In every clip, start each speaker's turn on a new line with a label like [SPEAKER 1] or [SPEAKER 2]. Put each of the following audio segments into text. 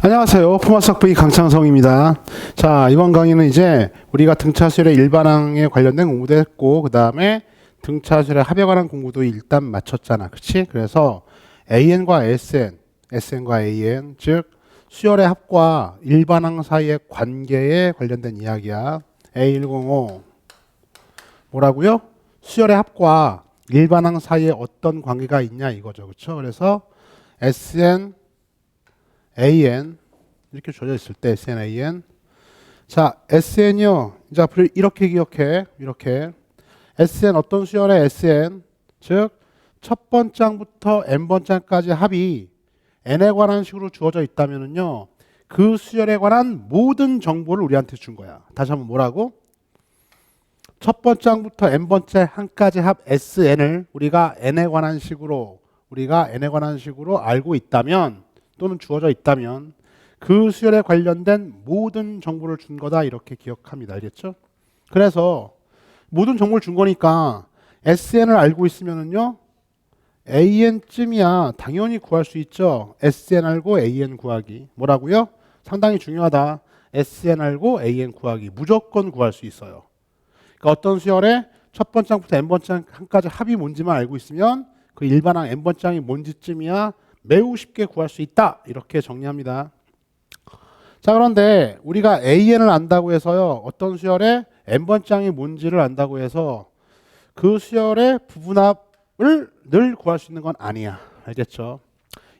[SPEAKER 1] 안녕하세요. 품앗학부의 강창성입니다. 자, 이번 강의는 이제 우리가 등차수열의 일반항에 관련된 공부도 했고, 그 다음에 등차수열의 합에 관한 공부도 일단 마쳤잖아. 그치? 그래서 AN과 SN, SN과 AN, 즉 수열의 합과 일반항 사이의 관계에 관련된 이야기야. A105 뭐라고요? 수열의 합과 일반항 사이에 어떤 관계가 있냐 이거죠. 그렇죠? 그래서 SN AN 이렇게 줘져 있을 때 SN, AN. 자, SN이요. 이제 앞으로 이렇게 기억해. 이렇게. SN 어떤 수열의 SN? 즉, 첫 번장부터 n번장까지 합이 n에 관한 식으로 주어져 있다면은요. 그 수열에 관한 모든 정보를 우리한테 준 거야. 다시 한번 뭐라고? 첫 번장부터 n번째한까지 합 SN을 우리가 n에 관한 식으로 알고 있다면 또는 주어져 있다면 그 수열에 관련된 모든 정보를 준 거다 이렇게 기억합니다. 알겠죠? 그래서 모든 정보를 준 거니까 SN을 알고 있으면은요 AN쯤이야 당연히 구할 수 있죠. SN 알고 AN 구하기. 뭐라고요? 상당히 중요하다. SN 알고 AN 구하기. 무조건 구할 수 있어요. 그러니까 어떤 수열에 첫 번장부터 n번장까지 합이 뭔지만 알고 있으면 그 일반항 n번장이 뭔지쯤이야 매우 쉽게 구할 수 있다. 이렇게 정리합니다. 자, 그런데 우리가 AN을 안다고 해서요. 어떤 수열에 n번장이 뭔지를 안다고 해서 그 수열의 부분합을 늘 구할 수 있는 건 아니야. 알겠죠?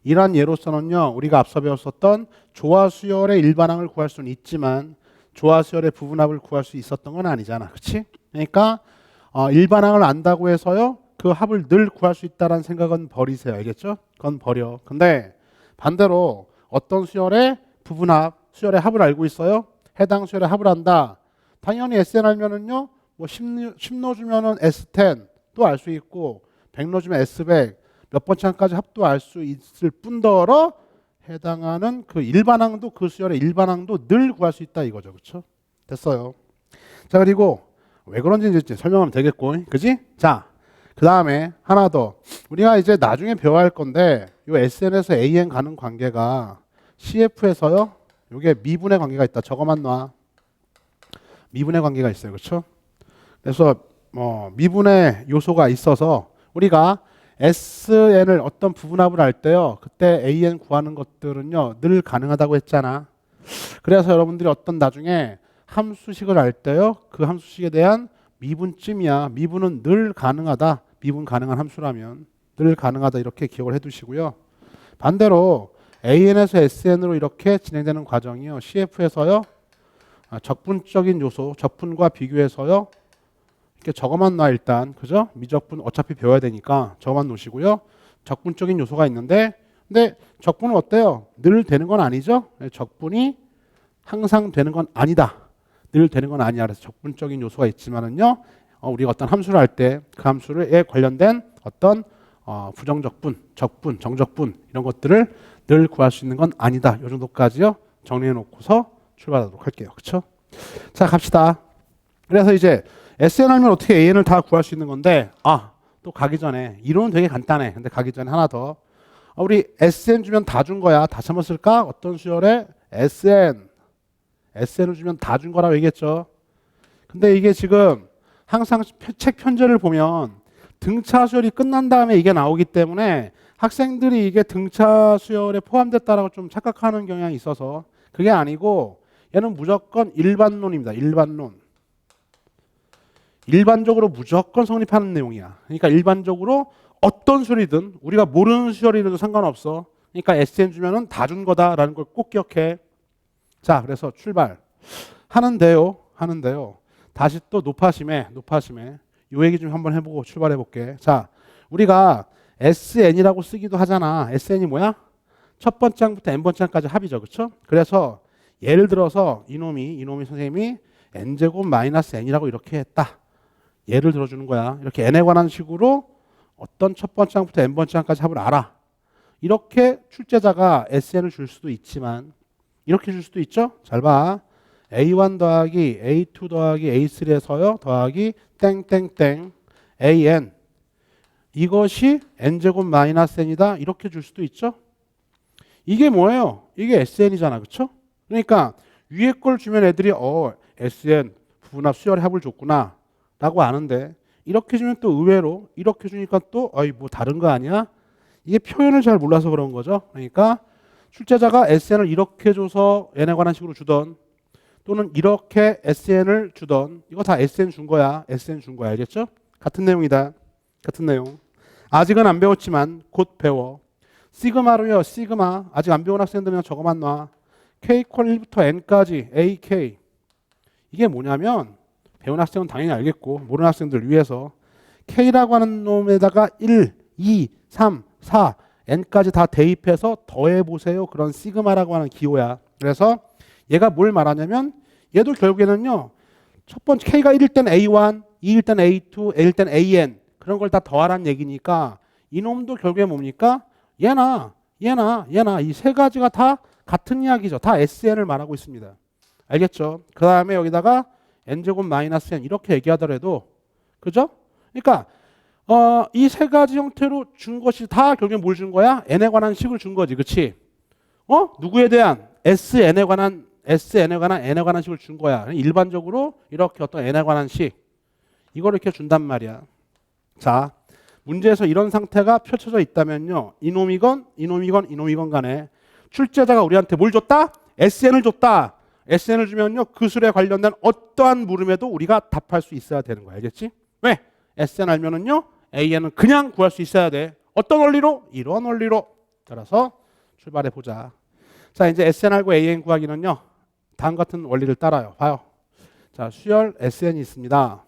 [SPEAKER 1] 이러한 예로서는요. 우리가 앞서 배웠었던 조화 수열의 일반항을 구할 수는 있지만 조화 수열의 부분합을 구할 수 있었던 건 아니잖아. 그렇지? 그러니까 일반항을 안다고 해서요. 그 합을 늘 구할 수 있다는 생각은 버리세요. 알겠죠? 그건 버려. 근데 반대로 어떤 수열의 부분합, 수열의 합을 알고 있어요? 해당 수열의 합을 안다. 당연히 SN 알면은요, 뭐 10 넣어주면은 S10 또 알 수 있고, 100 넣어주면 S100, 몇 번째까지 합도 알 수 있을 뿐더러 해당하는 그 일반항도 그 수열의 일반항도 늘 구할 수 있다 이거죠. 그렇죠? 됐어요. 자, 그리고 왜 그런지 이제 설명하면 되겠고, 그지? 자, 그 다음에 하나 더. 우리가 이제 나중에 배워야 할 건데, 요 SN에서 AN 가는 관계가 CF에서요, 요게 미분의 관계가 있다. 저거만 놔. 미분의 관계가 있어요. 그렇죠? 그래서 미분의 요소가 있어서 우리가 SN을 어떤 부분합을 할 때요. 그때 AN 구하는 것들은요. 늘 가능하다고 했잖아. 그래서 여러분들이 어떤 나중에 함수식을 알 때요. 그 함수식에 대한 미분쯤이야. 미분은 늘 가능하다. 미분 가능한 함수라면 늘 가능하다 이렇게 기억을 해두시고요. 반대로 AN에서 SN으로 이렇게 진행되는 과정이요. CF에서요. 적분적인 요소, 적분과 비교해서요. 이렇게 저거만 놔 일단. 그죠? 미적분 어차피 배워야 되니까 저거만 놓으시고요. 적분적인 요소가 있는데 근데 적분은 어때요? 늘 되는 건 아니죠? 적분이 항상 되는 건 아니다. 늘 되는 건 아니야. 그래서 적분적인 요소가 있지만은요. 우리가 어떤 함수를 할 때 그 함수에 관련된 어떤 부정적분, 적분, 정적분 이런 것들을 늘 구할 수 있는 건 아니다. 이 정도까지요. 정리해 놓고서 출발하도록 할게요. 그렇죠? 자, 갑시다. 그래서 이제 SN 알면 어떻게 AN을 다 구할 수 있는 건데 또 가기 전에 이론은 되게 간단해. 근데 가기 전에 하나 더. 우리 SN 주면 다 준 거야. 다시 한번 쓸까? 어떤 수열에 SN을 주면 다 준 거라고 얘기했죠. 근데 이게 지금 항상 책 편제를 보면 등차 수열이 끝난 다음에 이게 나오기 때문에 학생들이 이게 등차 수열에 포함됐다라고 좀 착각하는 경향이 있어서 그게 아니고 얘는 무조건 일반론입니다. 일반론. 일반적으로 무조건 성립하는 내용이야. 그러니까 일반적으로 어떤 수열이든 우리가 모르는 수열이라도 상관없어. 그러니까 SN 주면은 다 준 거다라는 걸 꼭 기억해. 자, 그래서 출발. 하는데요. 다시 또 노파심에 요 얘기 좀 한번 해보고 출발해 볼게. 자, 우리가 SN이라고 쓰기도 하잖아. SN이 뭐야? 첫 번장부터 n번장까지 합이죠. 그렇죠? 그래서 예를 들어서 이놈이 선생님이 n제곱 마이너스 n이라고 이렇게 했다. 예를 들어주는 거야. 이렇게 n에 관한 식으로 어떤 첫 번장부터 n번장까지 합을 알아. 이렇게 출제자가 SN을 줄 수도 있지만 이렇게 줄 수도 있죠. 잘 봐. A1 더하기 A2 더하기 A3에서요. 더하기 땡땡땡 AN 이것이 n제곱 마이너스 n이다. 이렇게 줄 수도 있죠. 이게 뭐예요? 이게 SN이잖아. 그쵸? 그러니까 위에 걸 주면 애들이 SN 부분합 수열의 합을 줬구나 라고 아는데 이렇게 주면 또 의외로 이렇게 주니까 또 뭐 다른 거 아니야? 이게 표현을 잘 몰라서 그런 거죠. 그러니까 출제자가 SN을 이렇게 줘서 n에 관한 식으로 주던 또는 이렇게 SN을 주던 이거 다 SN 준 거야. SN 준 거야. 알겠죠? 같은 내용이다. 같은 내용. 아직은 안 배웠지만 곧 배워. 시그마로요. 시그마. 아직 안 배운 학생들은 저거만 놔. K 퀄 1부터 N까지 AK. 이게 뭐냐면 배운 학생은 당연히 알겠고 모르는 학생들 위해서 K라고 하는 놈에다가 1, 2, 3, 4, N까지 다 대입해서 더해보세요. 그런 시그마라고 하는 기호야. 그래서 얘가 뭘 말하냐면 얘도 결국에는요. 첫 번째 K가 1일 땐 A1, 2일 땐 A2, N일 땐 AN 그런 걸 다 더하라는 얘기니까 이놈도 결국에 뭡니까? 얘나 이 세 가지가 다 같은 이야기죠. 다 SN을 말하고 있습니다. 알겠죠? 그 다음에 여기다가 n제곱 마이너스 n 이렇게 얘기하더라도 그죠? 그러니까 이 세 가지 형태로 준 것이 다 결국에 뭘 준 거야? n에 관한 식을 준 거지. 그치? 누구에 대한? SN에 관한 n에 관한 식을 준 거야. 일반적으로 이렇게 어떤 n에 관한 식 이걸 이렇게 준단 말이야. 자, 문제에서 이런 상태가 펼쳐져 있다면요. 이놈이건 간에 출제자가 우리한테 뭘 줬다? SN을 줬다. SN을 주면요. 그 술에 관련된 어떠한 물음에도 우리가 답할 수 있어야 되는 거야. 알겠지? 왜? SN 알면은요. AN은 그냥 구할 수 있어야 돼. 어떤 원리로? 이런 원리로. 따라서 출발해 보자. 자, 이제 SN 알고 AN 구하기는요. 다음 같은 원리를 따라요. 봐요. 자, 수열 SN이 있습니다.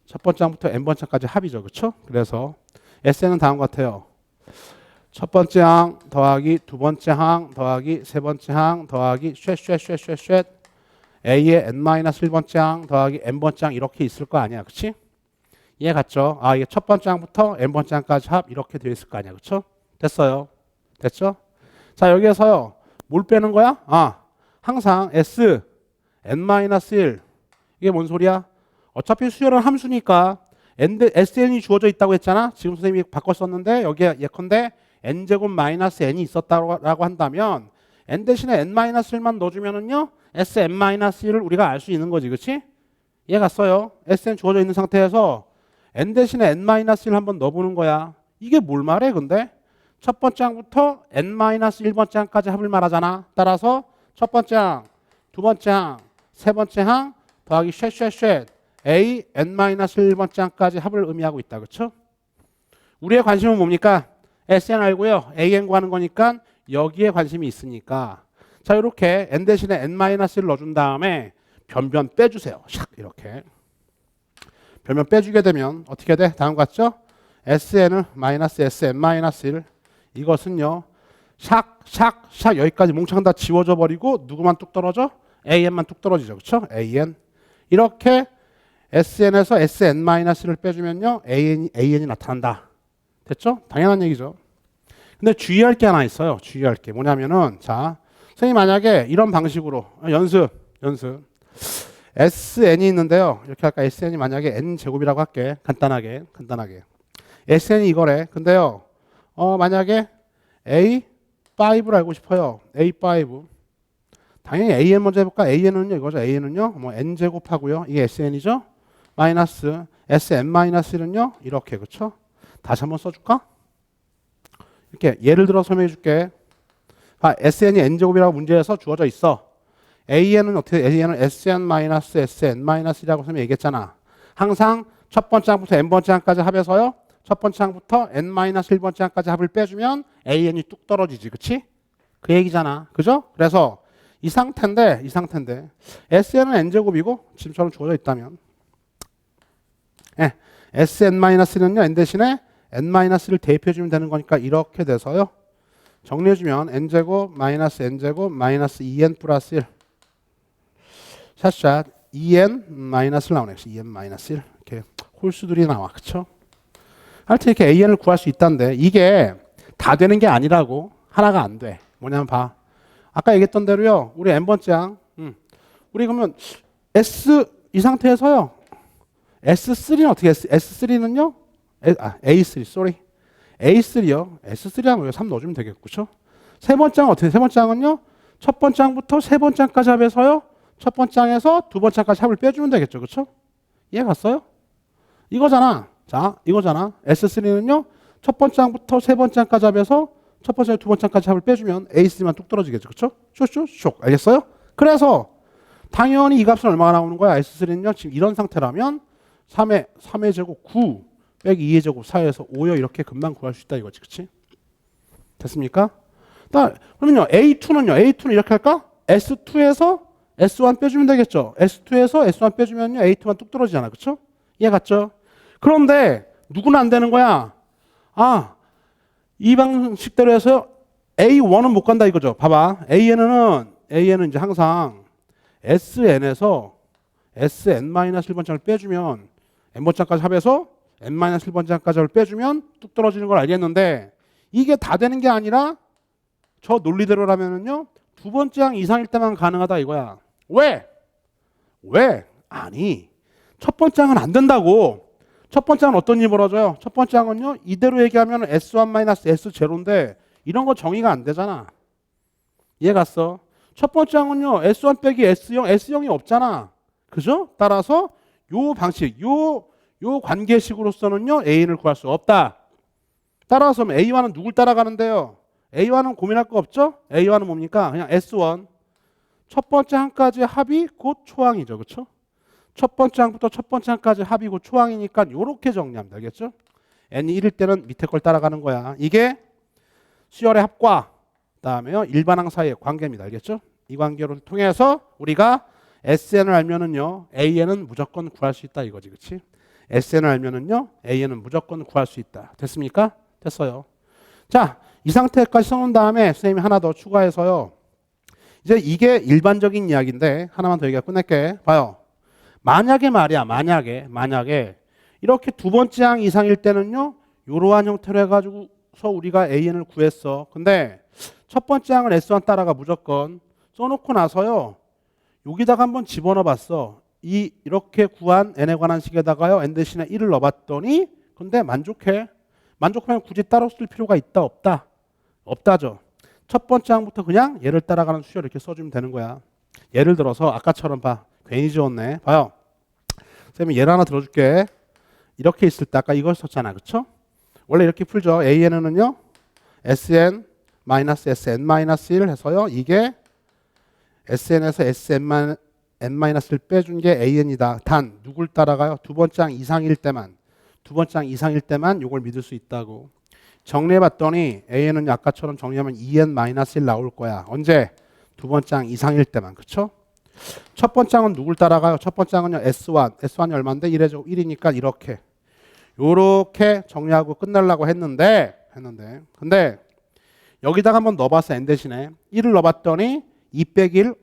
[SPEAKER 1] 첫 번째 항부터 n번째 항까지 합이죠. 그렇죠? 그래서 SN은 다음 같아요. 첫 번째 항 더하기 두 번째 항 더하기 세 번째 항 더하기 쉐쉐쉐쉐쉐 A의 n-1번째 항 더하기 n번째 항 이렇게 있을 거 아니야. 그치? 이해 갔죠? 이게 첫 번째 항부터 n번째 항까지 합 이렇게 되어 있을 거 아니야. 그쵸? 됐어요. 됐죠? 자, 여기에서요. 뭘 빼는 거야? 항상 S n-1 이게 뭔 소리야? 어차피 수열은 함수니까 SN이 주어져 있다고 했잖아. 지금 선생님이 바꿨었는데 여기에 예컨대 n제곱 마이너스 n이 있었다고 한다면 n 대신에 n-1만 넣어주면은요 Sn-1을 우리가 알 수 있는 거지. 그치? 이해 갔어요? Sn 주어져 있는 상태에서 n 대신에 n-1을 한번 넣어보는 거야. 이게 뭘 말해 근데? 첫 번째 항부터 n-1번째 항까지 합을 말하잖아. 따라서 첫 번째 항, 두 번째 항, 세 번째 항 더하기 쉐쉐쉐 A n-1번째 항까지 합을 의미하고 있다. 그렇죠? 우리의 관심은 뭡니까? SN 알고요. AN 구하는 거니까 여기에 관심이 있으니까 자 이렇게 n 대신에 n-를 넣어준 다음에 변변 빼주세요. 샥 이렇게 변변 빼주게 되면 어떻게 돼? 다음 같죠? SN을 마이너스 SN-1 이것은요. 샥 여기까지 몽창 다 지워져 버리고 누구만 뚝 떨어져? AN만 뚝 떨어지죠. 그렇죠? AN 이렇게 SN에서 SN-를 빼주면요. AN이 나타난다. 됐죠? 당연한 얘기죠. 근데 주의할 게 하나 있어요. 주의할 게 뭐냐면은 자 선생님 만약에 이런 방식으로 연습 SN이 있는데요. 이렇게 할까? SN이 만약에 N제곱이라고 할게. 간단하게 SN이 이거래. 근데요 만약에 A5를 알고 싶어요. A5 당연히 AN 먼저 해볼까? AN은요 이거죠. AN은요 뭐 N제곱 하고요. 이게 SN이죠. 마이너스 SN-1은요 이렇게. 그렇죠? 다시 한번 써줄까? 이렇게 예를 들어 설명해 줄게. SN이 n제곱이라고 문제에서 주어져 있어. AN은 어떻게? AN은 SN-SN-이라고 선생님이 얘기했잖아. 항상 첫 번째 항부터 n번째 항까지 합해서요. 첫 번째 항부터 n-1번째 항까지 합을 빼주면 AN이 뚝 떨어지지. 그치? 그 얘기잖아. 그죠? 그래서 이 상태인데 SN은 n제곱이고 지금처럼 주어져 있다면 SN-는요 n 대신에 n-를 대입해주면 되는 거니까 이렇게 돼서요. 정리해주면 n제곱 마이너스 n제곱 마이너스 2n 플러스 1 샷샷 2n 마이너스 나오네. 2n 마이너스 1 이렇게 홀수들이 나와. 그쵸? 하여튼 이렇게 an을 구할 수 있다는데 이게 다 되는 게 아니라고. 하나가 안 돼. 뭐냐면 봐. 아까 얘기했던 대로요. 우리 n번째 항 우리 그러면 S 이 상태에서요. S3는 어떻게 했어? S3는요? A3, sorry. A3요. S3 하면 3 넣어주면 되겠고, 그쵸? 세 번째 항은 어떻게 돼? 세 번째 항은요. 첫 번째 항부터 세 번째 항까지 합해서요. 첫 번째 항에서 두 번째 항까지 합을 빼주면 되겠죠. 그렇죠? 이해 갔어요? 이거잖아. 자, 이거잖아. S3는요. 첫 번째 항부터 세 번째 항까지 합해서 첫 번째, 두 번째 항까지 합을 빼주면 A3만 뚝 떨어지겠죠. 그렇죠? 쇽. 알겠어요? 그래서 당연히 이 값은 얼마가 나오는 거야? S3는요. 지금 이런 상태라면 3의 제곱 9 빼기 2의 제곱 4에서 5요. 이렇게 금방 구할 수 있다 이거지. 그치? 됐습니까? 그러면요. A2는 이렇게 할까? S2에서 S1 빼주면 되겠죠. S2에서 S1 빼주면요. A2만 뚝 떨어지잖아. 그쵸? 이해 갔죠? 그런데 누구는 안 되는 거야? 이 방식대로 해서 A1은 못 간다 이거죠. 봐봐. AN은 이제 항상 SN에서 SN-1번장을 빼주면 N번장까지 합해서 N-1번장까지 빼주면 뚝 떨어지는 걸 알겠는데 이게 다 되는 게 아니라 저 논리대로라면은요. 두 번째 항 이상일 때만 가능하다 이거야. 왜? 아니, 첫 번째 항은 안 된다고. 첫 번째 항은 어떤 일이 벌어져요? 첫 번째 항은요. 이대로 얘기하면 S1-S0인데 이런 거 정의가 안 되잖아. 이해 갔어? 첫 번째 항은요. S1 빼기 S0이 없잖아. 그죠? 따라서 요 방식, 요 관계식으로서는요. A를 구할 수 없다. 따라서 A1은 누굴 따라가는데요? A1은 고민할 거 없죠? A1은 뭡니까? 그냥 S1. 첫 번째 항까지 합이 곧 초항이죠. 그렇죠? 첫 번째 항부터 첫 번째 항까지 합이 곧 초항이니까 이렇게 정리하면 되겠죠? N이 1일 때는 밑에 걸 따라가는 거야. 이게 수열의 합과 그다음에요. 일반항 사이의 관계입니다. 알겠죠? 이 관계를 통해서 우리가 SN을 알면은요. AN은 무조건 구할 수 있다 이거지. 그렇지? SN을 알면은요. AN은 무조건 구할 수 있다. 됐습니까? 됐어요. 자, 이 상태까지 써놓은 다음에 선생님이 하나 더 추가해서요. 이제 이게 일반적인 이야기인데 하나만 더 얘기하고 끝낼게. 봐요. 만약에 말이야. 만약에 이렇게 두 번째 항 이상일 때는요. 이러한 형태로 해가지고서 우리가 AN을 구했어. 근데 첫 번째 항은 S1 따라가 무조건 써놓고 나서요. 여기다가 한번 집어넣어 봤어. 이렇게 구한 N에 관한 식에다가요. N 대신에 1을 넣어봤더니 근데 만족하면 굳이 따로 쓸 필요가 있다 없다? 없다죠. 첫 번째 항부터 그냥 얘를 따라가는 수열 이렇게 써주면 되는 거야. 예를 들어서 아까처럼 봐. 괜히 지웠네. 봐요. 선생님이 예를 하나 들어줄게. 이렇게 있을 때 아까 이걸 썼잖아. 그쵸? 원래 이렇게 풀죠. AN은요. SN-SN-1 해서요. 이게 SN에서 SN-1을 빼준 게 AN이다. 단 누굴 따라가요? 두 번째 항 이상일 때만. 두 번째 항 이상일 때만 이걸 믿을 수 있다고. 정리해봤더니 AN은 아까처럼 정리하면 EN-1 나올 거야. 언제? 두 번째 항 이상일 때만. 그쵸? 첫 번째 항은 누굴 따라가요? 첫 번째 항은요. S1이 얼마인데? 1의 1이니까 이렇게 요렇게 정리하고 끝내려고 했는데 근데 여기다가 한번 넣어봤어. N 대신에 1을 넣어봤더니 2 빼기 1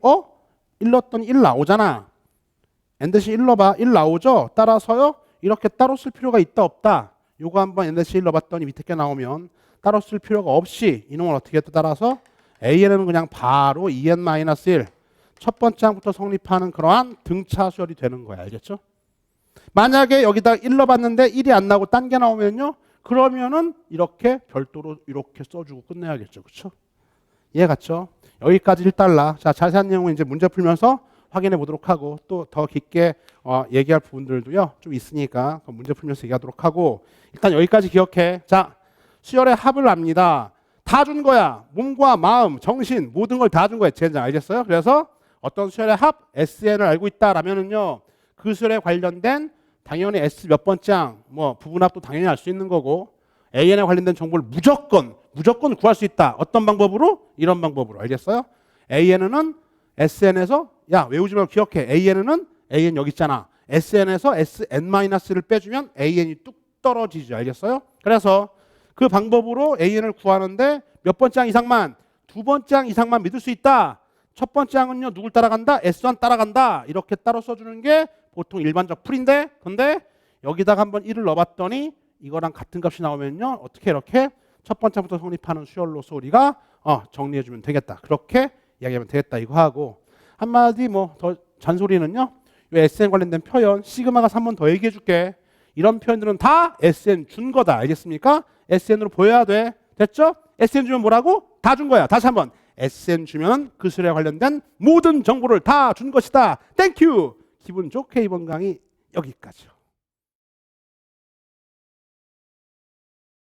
[SPEAKER 1] 1 넣었더니 1 나오잖아. N 대신 1 넣어봐. 1 나오죠? 따라서요. 이렇게 따로 쓸 필요가 있다 없다? 요거 한번 N 대신 1 넣어봤더니 밑에 게 나오면 따로 쓸 필요가 없이 이놈을 어떻게 했다 따라서 AN은 그냥 바로 EN-1 첫 번째 항부터 성립하는 그러한 등차 수열이 되는 거야. 알겠죠? 만약에 여기다 1 넣어봤는데 1이 안 나오고 딴 게 나오면요. 그러면은 이렇게 별도로 이렇게 써주고 끝내야겠죠. 그렇죠? 이해 갔죠? 여기까지 1달러. 자, 자세한 내용은 이제 문제 풀면서 확인해 보도록 하고 또 더 깊게 얘기할 부분들도요. 좀 있으니까 문제 풀면서 얘기하도록 하고 일단 여기까지 기억해. 자, 수열의 합을 압니다. 다 준 거야. 몸과 마음, 정신 모든 걸 다 준 거야. 젠장 알겠어요? 그래서 어떤 수열의 합 SN을 알고 있다라면은요. 그 수열에 관련된 당연히 S 몇 번째 항, 부분합도 당연히 알 수 있는 거고 AN에 관련된 정보를 무조건 구할 수 있다. 어떤 방법으로? 이런 방법으로. 알겠어요? AN은 SN에서 외우지 말고 기억해. AN은 AN 여기 있잖아. SN에서 SN-를 빼주면 AN이 뚝 떨어지죠. 알겠어요? 그래서 그 방법으로 AN을 구하는데 몇 번째 항 이상만? 두 번째 항 이상만 믿을 수 있다. 첫 번째 항은요. 누굴 따라간다? S1 따라간다. 이렇게 따로 써주는 게 보통 일반적 풀인데 근데 여기다가 한번 1을 넣어봤더니 이거랑 같은 값이 나오면요. 어떻게 이렇게 첫 번째부터 성립하는 수열로서 우리가 정리해주면 되겠다. 그렇게 이야기하면 되겠다. 이거 하고 한마디 더 잔소리는요. 이 SN 관련된 표현 시그마가 3번 더 얘기해 줄게. 이런 표현들은 다 SN 준 거다. 알겠습니까? SN으로 보여야 돼. 됐죠? SN 주면 뭐라고? 다 준 거야. 다시 한번. SN 주면 그 수료에 관련된 모든 정보를 다 준 것이다. 땡큐. 기분 좋게 이번 강의 여기까지요.